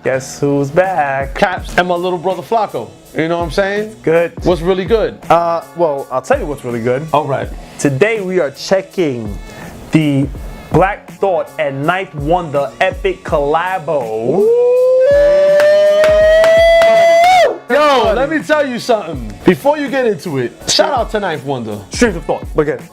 Guess who's back? Caps and my little brother Flaco. You know what I'm saying? Good. What's really good? Well, I'll tell you what's really good. All right. Today we are checking the Black Thought and Ninth Wonder epic collabo. Yo, let me tell you something. Before you get into it, shout out to Ninth Wonder. Streams of Thought. Look at it.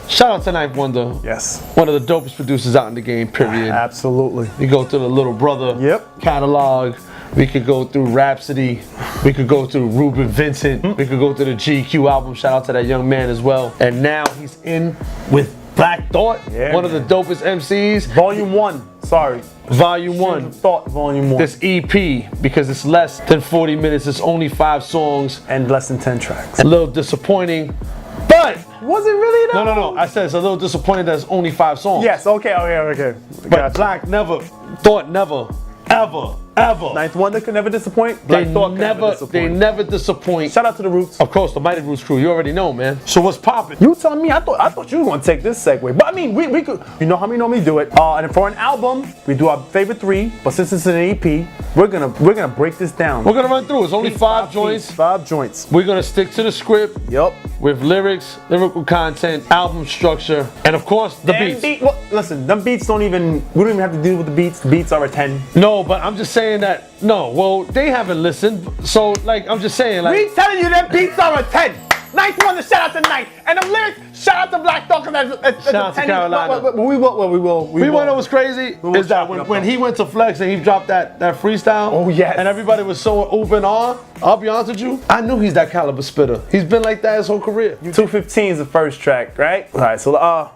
Shout out to Ninth Wonder. Yes. One of the dopest producers out in the game, period. Absolutely. We go through the Little Brother catalog. We could go through Rhapsody. We could go through Ruben Vincent. We could go through the GQ album. Shout out to that young man as well. And now he's in with Black Thought, one of the dopest MCs. Volume 1. Sorry. Volume 1. Streams of Thought, Volume 1. This EP, because it's less than 40 minutes, it's only 5 songs. And less than 10 tracks. A little disappointing, but... Was it really though? No. I said it's a little disappointing that it's only 5 songs. Yes, okay. But Black Thought never, ever. Ninth Wonder could never disappoint. Black Thought could never disappoint. They never disappoint. Shout out to the Roots. Of course, the Mighty Roots crew. You already know, man. So what's poppin'? You telling me? I thought you were gonna take this segue, but I mean, we could. You know how we normally do it. And for an album, we do our favorite 3. But since it's an EP, we're gonna break this down. We're gonna run through. It's only 5 joints. 5 joints. We're gonna stick to the script. Yep. With lyrics, lyrical content, album structure, and of course the beats. Well, listen, them beats don't even. We don't even have to deal with the beats. The beats are a 10. No, but I'm just saying that. No, well, they haven't listened. So, like, I'm just saying, like. We telling you them beats are a 10. Ninth Wonder, shout out to Ninth. And them lyrics, shout out to Black Thought. Shout out to Carolina. We will. We want to know what's crazy is that when he went to Flex and he dropped that freestyle. Oh, yes. And everybody was so open on. I'll be honest with you, I knew he's that caliber spitter. He's been like that his whole career. 215 is the first track, right? All right, so I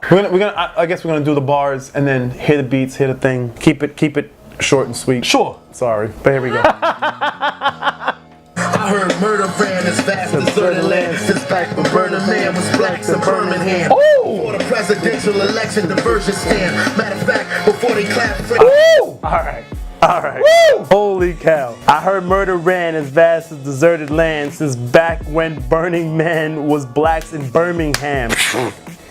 guess we're gonna do the bars and then hit the beats, hit the thing. Keep it short and sweet. Sure. Sorry, but here we go. I heard murder ran as fast as deserted land. Since back when Burning Man was blacks in Birmingham. For the presidential election diversion stand. Matter of fact, before they clapped for All right. Woo! Holy cow. I heard murder ran as vast as deserted land since back when Burning Man was blacks in Birmingham.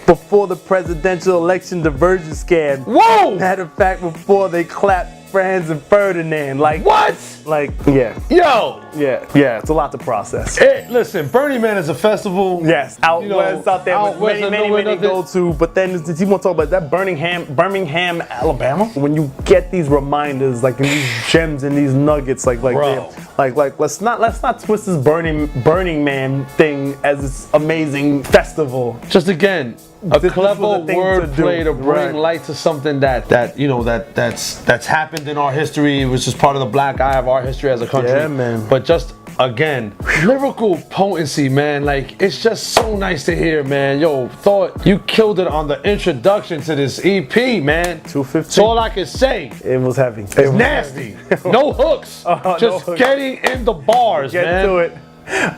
Before the presidential election diversion scam. Whoa! Matter of fact, before they clapped Franz and Ferdinand. Like what? Like yeah. Yo. Yeah. It's a lot to process. Hey, listen, Burning Man is a festival. Yes. Out west, out there, out with many go to. But then you want to talk about that Birmingham, Alabama. When you get these reminders, like these gems and these nuggets, like let's not twist this Burning Man thing as this amazing festival. Just again. A clever wordplay to bring light to something that's happened in our history, which is part of the black eye of our history as a country. Yeah, man. But just again, lyrical potency, man. Like it's just so nice to hear, man. Yo, Thought you killed it on the introduction to this EP, man. 215. That's all I can say. It was heavy. It's nasty. No hooks. Just getting in the bars, man. Get to it.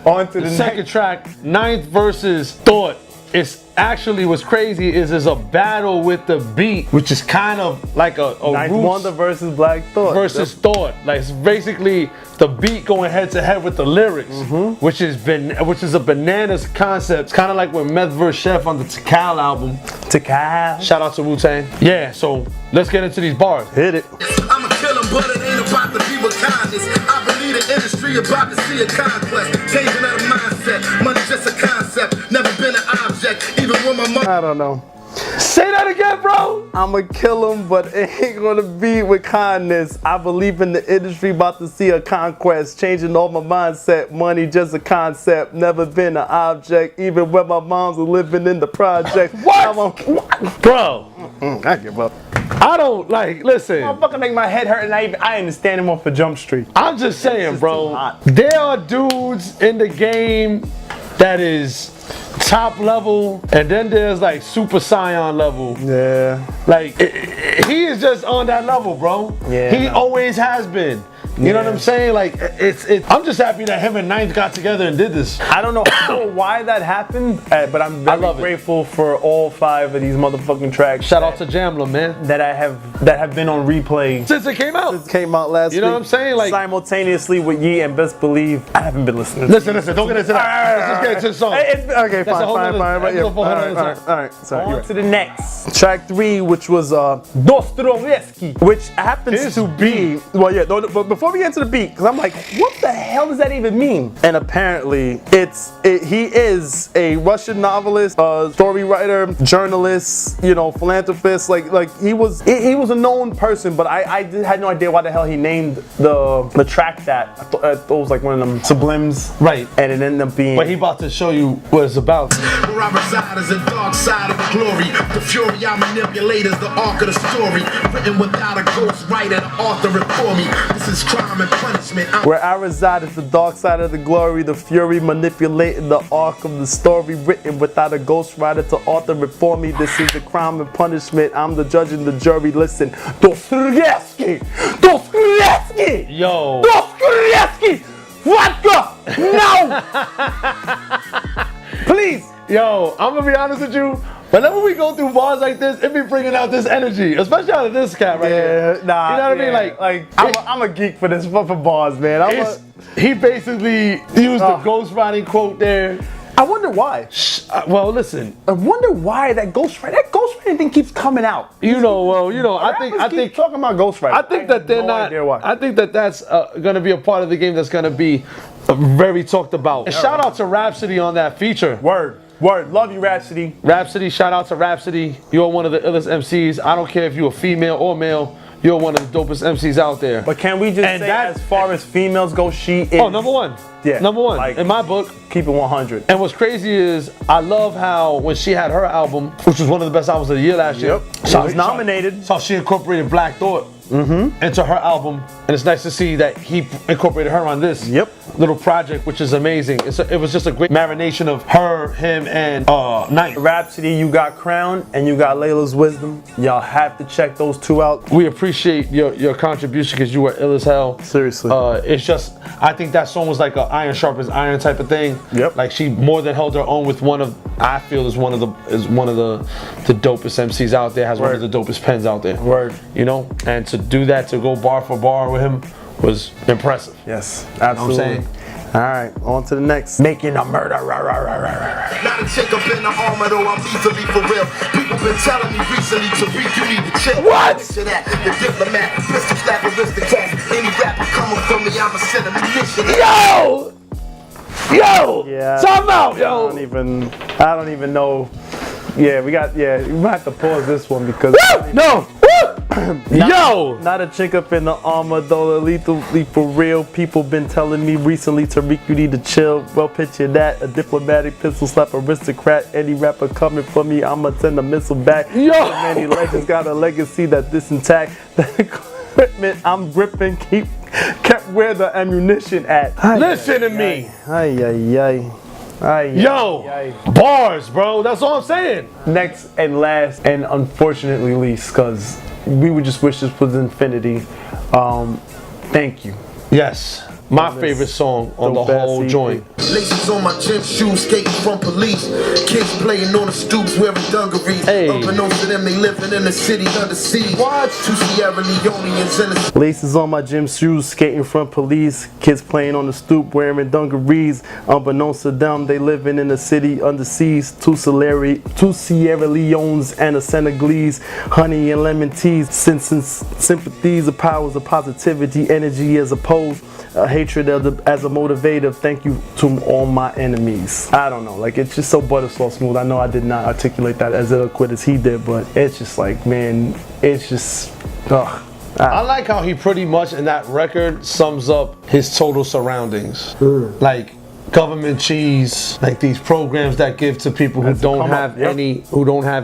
On to the second track, Ninth versus Thought. It's actually what's crazy is there's a battle with the beat, which is kind of like a Ninth Wonder versus Black Thought. Versus Thought. Like it's basically the beat going head to head with the lyrics, which is a bananas concept. It's kind of like when Meth vs. Chef on the Tikal album. Tikal. Shout out to Wu-Tang. Yeah, so let's get into these bars. Hit it. I'ma kill him, but it ain't about the people kindness. I believe the industry about to see a conquest. Changing of the mindset. Money just a concept. Never been an object. Even when my mother. I don't know. Say that again, bro. I'ma kill him, but it ain't gonna be with kindness. I believe in the industry about to see a conquest. Changing all my mindset. Money just a concept. Never been an object. Even when my moms were living in the project. What? Bro. I give up. I don't listen. Motherfucker make my head hurt and I ain't standing off for Jump Street. I'm just saying, bro. There are dudes in the game that is top level, and then there's like Super Saiyan level. Yeah. Like he is just on that level, bro. Yeah. He always has been. You know what I'm saying? Like, I'm just happy that him and Ninth got together and did this. I don't know why that happened, but I'm very grateful for all 5 of these motherfucking tracks. Shout out to Jamla, man. That have been on replay since it came out. Since it came out last week. You know what I'm saying? Like simultaneously with Ye and Best Believe. I haven't been listening. Listen. Don't get into that. Let's just get into the song. Okay, fine. All right. Sorry. On to the next. Track 3, which was Dostoevsky, which happens to be. Well, yeah. But before we get into the beat, because I'm like, what the hell does that even mean? And apparently, he is a Russian novelist, story writer, journalist, philanthropist. Like he was a known person, but I had no idea why the hell he named the track that. I thought it was like one of them sublims, right? And it ended up being. But he about to show you what it's about. Where I reside is the dark side of the glory. The fury I manipulate is the arc of the story. Written without a ghost writer, the author for me. This is crime and punishment. Where I reside is the dark side of the glory. The fury manipulating the arc of the story. Written without a ghost writer to author it for me. This is the crime and punishment. I'm the judge and the jury. Listen, Dostoevsky! Yo! Dostoevsky! Vodka! No! Please! Yo, I'm gonna be honest with you. Whenever we go through bars like this, it be bringing out this energy, especially out of this cat right here. Nah, you know what I mean? Like I'm a geek for this for bars, man. He basically used the ghostwriting quote there. I wonder why. Well, listen. I wonder why that ghostwriting thing keeps coming out. I think talking about ghostwriting. I think that they're not. I think that's gonna be a part of the game that's gonna be very talked about. And shout out to Rhapsody on that feature. Word. Love you, Rhapsody. Shout out to Rhapsody. You're one of the illest MCs. I don't care if you're a female or male. You're one of the dopest MCs out there. But can we just say, as far as females go, she is... Oh, number one. Yeah. Number one. Like, in my book. Keep it 100. And what's crazy is, I love how when she had her album, which was one of the best albums of the year last year. She was nominated. So she incorporated Black Thought into her album. And it's nice to see that he incorporated her on this little project, which is amazing. It was just a great marination of her, him, and Night. Rhapsody, you got Crown, and you got Layla's Wisdom. Y'all have to check those 2 out. We appreciate your contribution because you were ill as hell. Seriously. It's just, I think that song was like an iron sharpens iron type of thing. Yep. Like she more than held her own with one of, I feel is one of the dopest MCs out there, has one of the dopest pens out there. Word. And to do that, to go bar for bar with him was impressive. Yes, absolutely. You know what I'm saying? All right, on to the next. Making a murder. Not a chick up in the armor, though I'm easily for real. People been telling me recently to read, you need to chill. What? Picture that, the diplomat, pistol slap, aristocrat. Any rapper coming from me, I'ma send him a mission. Yo! Yeah. Time out, yo! I don't even know. Yeah, we might have to pause this one because. No! Not a chick up in the armor, though lethally for real. People been telling me recently, Tariq, you need to chill. Well, picture that, a diplomatic pistol slap aristocrat. Any rapper coming for me, I'ma send a missile back. Yo! So many legends got a legacy that this intact. The equipment I'm gripping kept where the ammunition at. Listen to me. Yo, bars, bro. That's all I'm saying. Next and last, and unfortunately least, because we would just wish this was infinity. Thank you. Yes. My favorite song on the whole joint. Laces on my gym shoes, skating from police. Kids playing on the stoops wearing dungarees. Unbeknownst to them, they living in the city under siege. What? 2 Sierra Leoneans in the... Laces on my gym shoes, skating from police. Kids playing on the stoop wearing dungarees. Unbeknownst to them, they living in the city under siege. 2 Sierra Leones and a Senegalese. Honey and lemon teas. Sympathies, the powers of positivity, energy as opposed. Hatred as a motivator. Thank you to all my enemies. I don't know, like it's just so buttersauce smooth. I know I did not articulate that as eloquent as he did, but it's just like, man, it's just, ugh. I like how he pretty much in that record sums up his total surroundings. Like government cheese, like these programs that give to people who don't have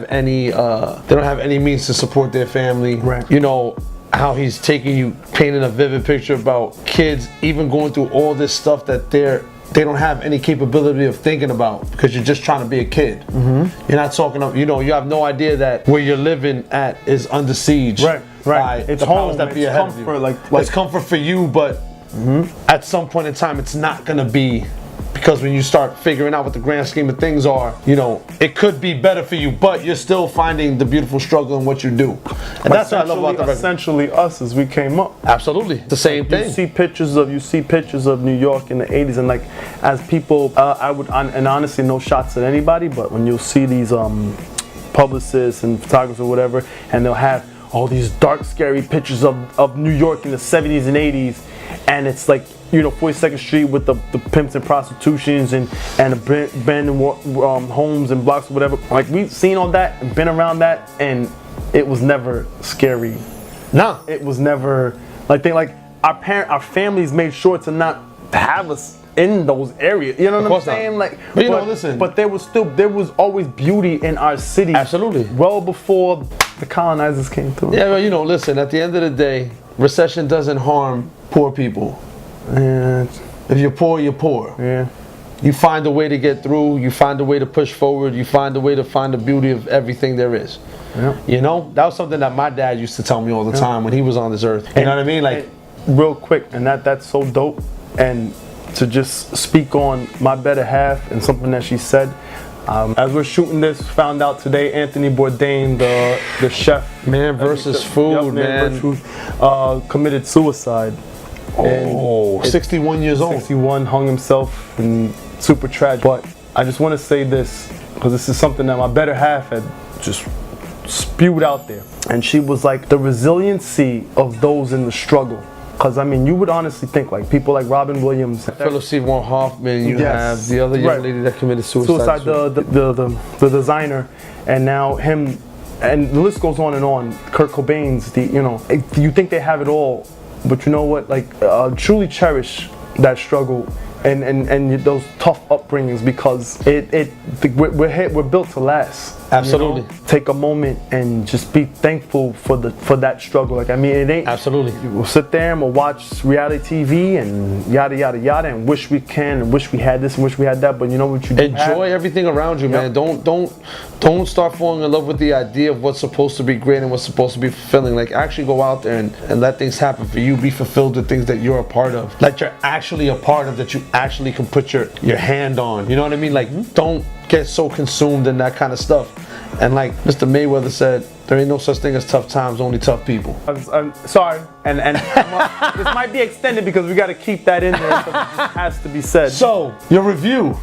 any means to support their family. Right. You know, how he's painting a vivid picture about kids even going through all this stuff that they don't have any capability of thinking about because you're just trying to be a kid. You're not talking, you have no idea that where you're living at is under siege. Right. Right. by It's the powers home, that be it's ahead comfort, of you. like- It's comfort for you, but at some point in time, it's not gonna be. Because when you start figuring out what the grand scheme of things are, you know, it could be better for you, but you're still finding the beautiful struggle in what you do. And that's what I love about the record. Essentially us as we came up. Absolutely. The same thing. You see pictures of New York in the 80s, and like as people, I would, and honestly, no shots at anybody, but when you'll see these publicists and photographers or whatever, and they'll have all these dark, scary pictures of New York in the 70s and 80s, and it's like, you know, 42nd Street with the pimps and prostitutions and abandoned homes and blocks or whatever. Like, we've seen all that and been around that, and it was never scary. Nah. It was never like our families made sure to not have us in those areas. You know what I'm saying? Like, but you know, listen. But there was always beauty in our city. Absolutely. Well before the colonizers came through. Yeah, well, you know, listen. At the end of the day, recession doesn't harm poor people. Yeah. If you're poor, you're poor. Yeah. You find a way to get through. You find a way to push forward. You find a way to find the beauty of everything there is. Yeah. You know, that was something that my dad used to tell me all the time when he was on this earth. You know what I mean? Like, real quick, and that's so dope. And to just speak on my better half and something that she said. As we're shooting this, found out today Anthony Bourdain, the chef, Man versus Food, man. Committed suicide. Oh, 61 years old. 61, hung himself, and super tragic. But I just want to say this, because this is something that my better half had just spewed out there. And she was like, the resiliency of those in the struggle. Because, I mean, you would honestly think, like, people like Robin Williams. Philip Seymour Hoffman, you have the other young lady that committed suicide. The designer, and now him, and the list goes on and on. Kurt Cobain's, you think they have it all, but you know what? Like, truly cherish that struggle and those tough upbringings, because we're built to last. Absolutely. You know? Take a moment and just be thankful for that struggle. Like, I mean, it ain't. Absolutely. We'll sit there and we'll watch reality TV and yada yada yada and wish we can and wish we had this and wish we had that. But you know what you do enjoy everything around you, man. Don't start falling in love with the idea of what's supposed to be great and what's supposed to be fulfilling. Like, actually go out there and let things happen for you. Be fulfilled with things that you're a part of, that you're actually a part of, that you actually can put your hand on. You know what I mean? Like, don't get so consumed in that kind of stuff. And like Mr. Mayweather said, there ain't no such thing as tough times, only tough people. I'm sorry, and this might be extended because we got to keep that in there because it just has to be said. So, your review.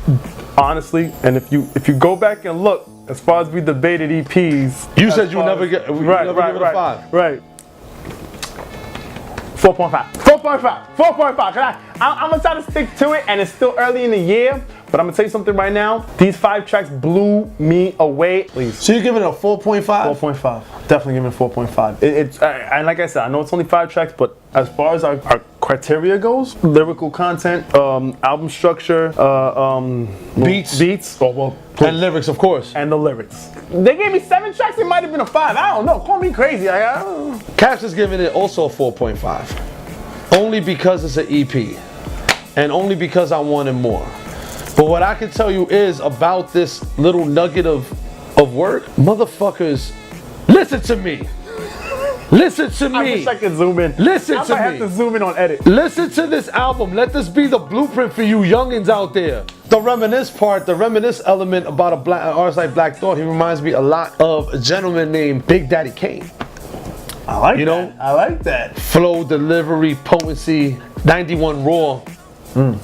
Honestly, and if you go back and look, as far as we debated EPs, you said you never give it a 5. Right. 4.5. 4.5. I'm gonna try to stick to it, and it's still early in the year, but I'm gonna tell you something right now. These 5 tracks blew me away. Please. So you're giving it a 4.5? 4.5. Definitely giving it 4.5. And like I said, I know it's only 5 tracks, but as far as our criteria goes, lyrical content, album structure, beats, and lyrics, of course. And the lyrics. They gave me 7 tracks, it might have been a 5. I don't know. Call me crazy. I don't know. Caps is giving it also a 4.5. Only because it's an EP. And only because I wanted more. But what I can tell you is about this little nugget of work, motherfuckers, listen to me. Listen to me. I wish I could zoom in. Listen to me. I have to zoom in on edit. Listen to this album. Let this be the blueprint for you youngins out there. The reminisce element about an artist like Black Thought, he reminds me a lot of a gentleman named Big Daddy Kane. I like that. Flow, delivery, potency. 91 Raw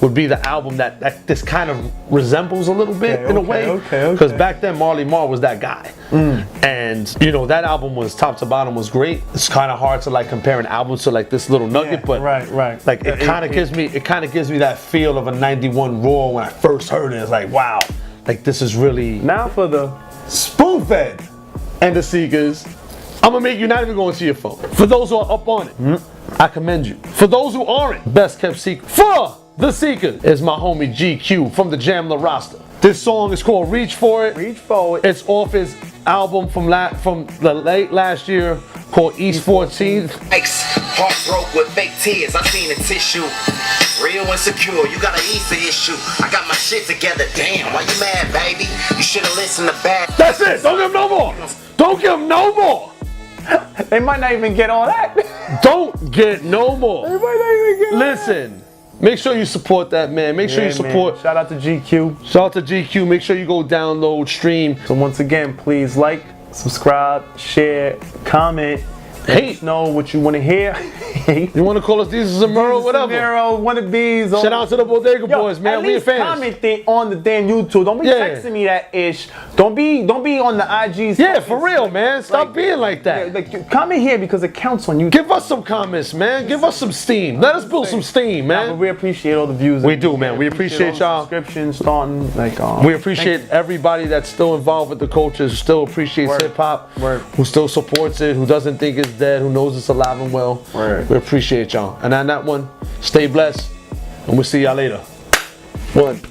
would be the album that this kind of resembles a little bit in a way. Okay. Because back then Marley Marl was that guy. And you know, that album was top to bottom was great. It's kind of hard to like compare an album to like this little nugget, but right. Like it kind of gives me that feel of a 91 Raw when I first heard it. It's like, wow, like this is really. Now for the Spoon Fed and the Seekers. I'm gonna make you not even go into your phone. For those who are up on it, I commend you. For those who aren't, best kept secret. For the Seekers is my homie GQ from the Jamla roster. This song is called Reach For It. Reach Forward. It's off his album from the late last year called East 14. Heart broke with fake tears. I seen a tissue. Real insecure. You got an Easter issue. I got my shit together. Damn, why you mad, baby? You should have listened to Bad. That's it. Don't give him no more. Don't give him no more. They might not even get all that. Don't get no more. They might not even get all that. Listen, make sure you support that man. Make sure you support. Man. Shout out to GQ. Shout out to GQ. Make sure you go download, stream. So once again, please like, subscribe, share, comment. Hey, know what you want to hear. You want to call us Jesus and Mero, whatever. Mero, one of these. Shout out to the Bodega Boys, man. At We least fans. commenting on the damn YouTube. Don't be texting me that ish. Don't be on the IGs. Yeah, for real, man. Stop being like that. Comment here because it counts on YouTube. Give us some comments, man. Give us some steam. Let us build some steam, But man. we appreciate all the views. We do, man. We appreciate y'all. Subscriptions starting. We appreciate everybody that's still involved with the culture, who still appreciates hip hop, who still supports it, who doesn't think it's dead, who knows it's alive and well. We appreciate y'all. And on that one, stay blessed, and we'll see y'all later. One.